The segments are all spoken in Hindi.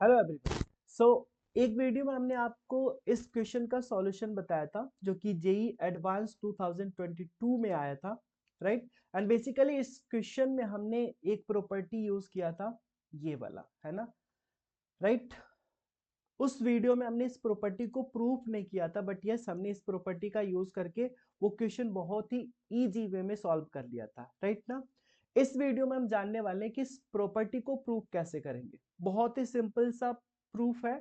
Hello everyone. सो एक वीडियो में हमने आपको इस क्वेश्चन का सॉल्यूशन बताया था जो कि जेई एडवांस 2022 में आया था, राइट। एंड बेसिकली इस क्वेश्चन में हमने एक प्रॉपर्टी यूज किया था, ये वाला है ना, राइट। उस वीडियो में हमने इस प्रॉपर्टी को प्रूफ नहीं किया था, बट यस हमने इस प्रॉपर्टी का यूज करके वो क्वेश्चन बहुत ही इजी वे में सॉल्व कर लिया था, राइट ना। इस वीडियो में हम जानने वाले हैं कि इस प्रॉपर्टी को प्रूफ कैसे करेंगे। बहुत ही सिंपल सा प्रूफ है।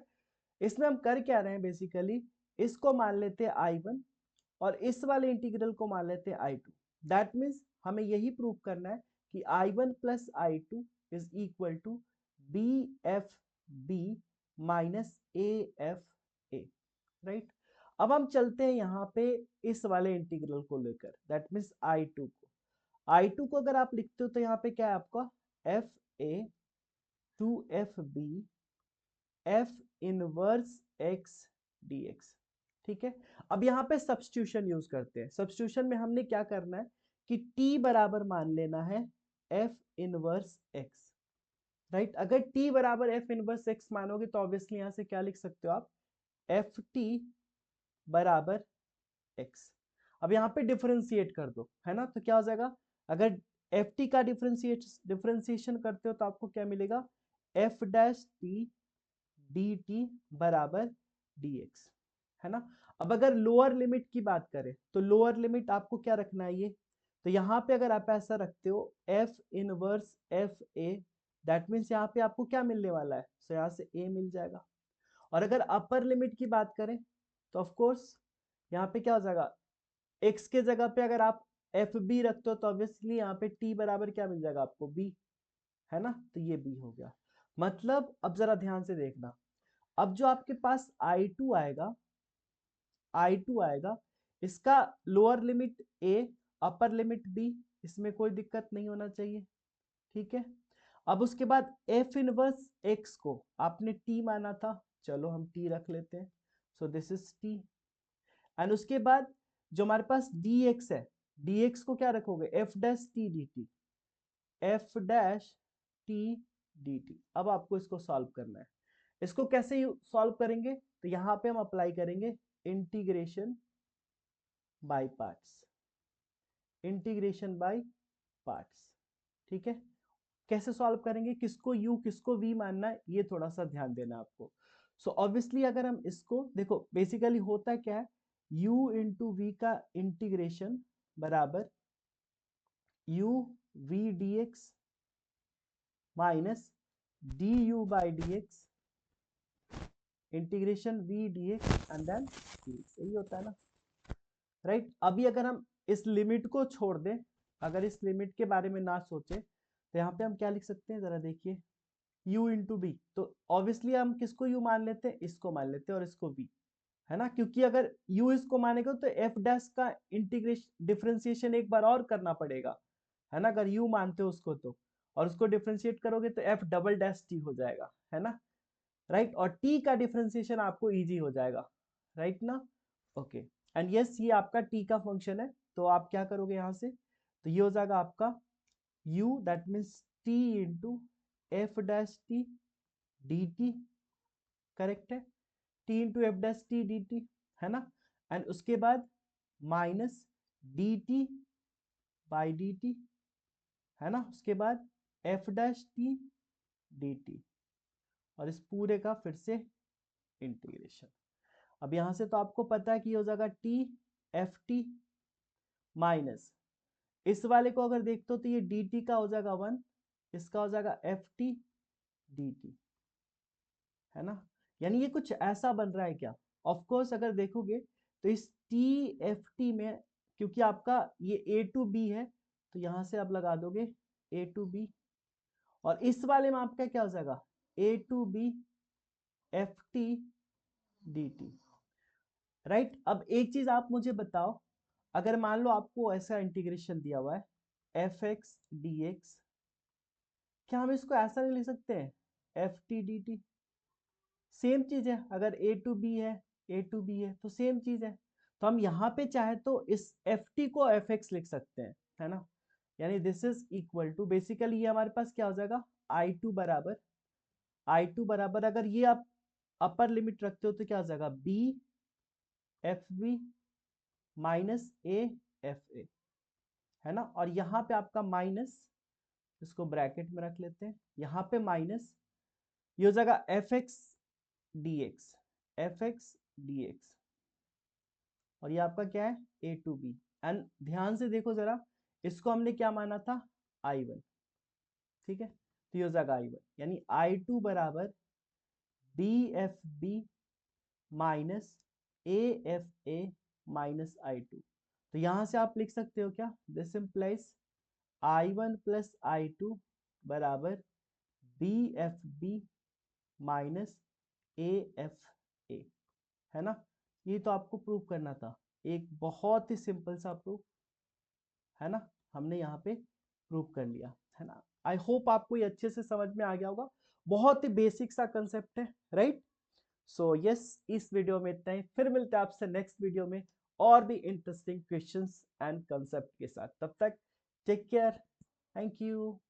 इसमें हम कर क्या रहे हैं, बेसिकली इसको मान लेते हैं I1 और इस वाले इंटीग्रल को मान लेते हैं I2। दैट मीन्स हमें यही प्रूफ करना है कि I1 plus I2 is equal to B F B minus A F a, right. अब हम चलते हैं यहाँ पे इस वाले इंटीग्रल को लेकर, दैट मीन्स I2 को अगर आप लिखते हो तो यहाँ पे क्या है आपका f a to f b f inverse x d x, ठीक है। अब यहाँ पे सब्स्टिट्यूशन यूज करते हैं। सब्स्टिट्यूशन में हमने क्या करना है कि t बराबर मान लेना है एफ इनवर्स एक्स, राइट। अगर t बराबर एफ इनवर्स एक्स मानोगे तो ऑब्वियसली यहाँ से क्या लिख सकते हो आप, एफ टी बराबर एक्स। अब यहाँ पे डिफरेंशिएट कर दो, है ना, तो क्या हो जाएगा, अगर एफ टी का डिफरेंशिएशन करते हो तो आपको क्या मिलेगा, F dash T D T बराबर डी एक्स, है ना। अब अगर लोअर लिमिट की बात करें तो लोअर लिमिट आपको क्या रखना है, ये तो यहाँ पे अगर आप ऐसा रखते हो F inverse F A, that means यहाँ पे आपको क्या मिलने वाला है, तो यहाँ से ए मिल जाएगा। और अगर अपर लिमिट की बात करें तो ऑफ कोर्स यहाँ पे क्या हो जाएगा, एक्स के जगह पे अगर आप एफ बी रखते हो तो ऑब्वियसली यहाँ पे टी बराबर क्या मिल जाएगा आपको, बी, है ना, तो ये बी हो गया। मतलब अब जरा ध्यान से देखना, अब जो आपके पास I2 आएगा इसका lower limit A upper limit B, इसमें कोई दिक्कत नहीं होना चाहिए, ठीक है। अब उसके बाद F इनवर्स X को आपने T माना था, चलो हम T रख लेते हैं, so this is T। And उसके बाद जो हमारे पास dx है, dx को क्या रखोगे, F dash T dt, F dash T dt। अब आपको इसको सॉल्व करना है। इसको कैसे सॉल्व करेंगे, तो यहाँ पे हम अप्लाई करेंगे integration by parts, integration by parts, ठीक है। कैसे सॉल्व करेंगे, किसको u किसको v मानना है, ये थोड़ा सा ध्यान देना आपको। सो ऑब्वियसली अगर हम इसको देखो, बेसिकली होता क्या है, u इंटू वी का इंटीग्रेशन बराबर u v dx minus d u by d x integration v dx and then यही होता है ना, राइट। अभी अगर हम इस लिमिट को छोड़ दें, अगर इस लिमिट के बारे में ना सोचे तो यहाँ पे हम क्या लिख सकते हैं, जरा देखिए, u इंटू बी, तो ऑब्वियसली हम किसको u मान लेते हैं, इसको मान लेते हैं और इसको v, है ना, क्योंकि अगर u इसको मानेगा तो एफ डैश का इंटीग्रेशन डिफरेंशिएशन एक बार और करना पड़ेगा, है ना, अगर u मानते हो उसको तो, और उसको डिफरेंशिएट करोगे तो एफ डबल डैश टी हो जाएगा, है ना, राइट। और t का डिफरेंशिएशन आपको इजी हो जाएगा, राइट ना, ओके। एंड यस ये आपका t का फंक्शन है, तो आप क्या करोगे यहाँ से, तो ये हो जाएगा आपका u that means t into F dash T D T, correct है, t into F dash T D T, है ना। एंड उसके बाद minus D T by D T, है ना, उसके बाद F dash T D T, और इस पूरे का फिर से इंटीग्रेशन। अब यहां से तो आपको पता है कि हो जाएगा टी एफ टी माइनस, इस वाले को अगर देखते हो तो ये डी टी का हो जाएगा 1, इसका हो जाएगा एफ टी डी टी, है ना। यानी ये कुछ ऐसा बन रहा है क्या, ऑफ कोर्स अगर देखोगे तो इस टी एफ टी में, क्योंकि आपका ये ए टू बी है तो यहां से आप लगा दोगे ए टू बी, और इस वाले में आपका क्या हो जाएगा, A to B F T D T, right. अब एक चीज आप मुझे बताओ, अगर मान लो आपको ऐसा इंटीग्रेशन दिया हुआ है एफ एक्स डी एक्स, क्या हम इसको ऐसा नहीं लिख सकते हैं, F T D T, same चीज है, अगर ए टू बी है, ए टू बी है तो सेम चीज है, तो हम यहाँ पे चाहे तो इस एफ टी को एफ एक्स लिख सकते हैं, है ना। यानी this is equal to, basically ये हमारे पास क्या हो जाएगा, I2 बराबर I2 बराबर, अगर ये आप अपर लिमिट रखते हो तो क्या आ जाएगा, B F B minus A F A, है ना। और यहाँ पे आपका माइनस, इसको ब्रैकेट में रख लेते हैं, यहाँ पे माइनस, ये हो जाएगा F x d x, F x d x, और ये आपका क्या है, ए टू बी। एंड ध्यान से देखो जरा, इसको हमने क्या माना था, I1, ठीक है। तो ये हो जाएगा I1, यानी I2 बराबर B F B minus A F A minus I2। तो यहां से आप लिख सकते हो क्या, this implies I1 plus I2 बराबर B F B minus A F A, है ना। ये तो आपको प्रूव करना था, एक बहुत ही सिंपल सा प्रूफ, है ना, हमने यहाँ पे प्रूव कर लिया, है ना। आई होप आपको ये अच्छे से समझ में आ गया होगा, बहुत ही बेसिक सा कंसेप्ट है, राइट। सो यस, इस वीडियो में इतना ही, फिर मिलते हैं आपसे नेक्स्ट वीडियो में और भी इंटरेस्टिंग क्वेश्चंस एंड कंसेप्ट के साथ। तब तक टेक केयर, थैंक यू।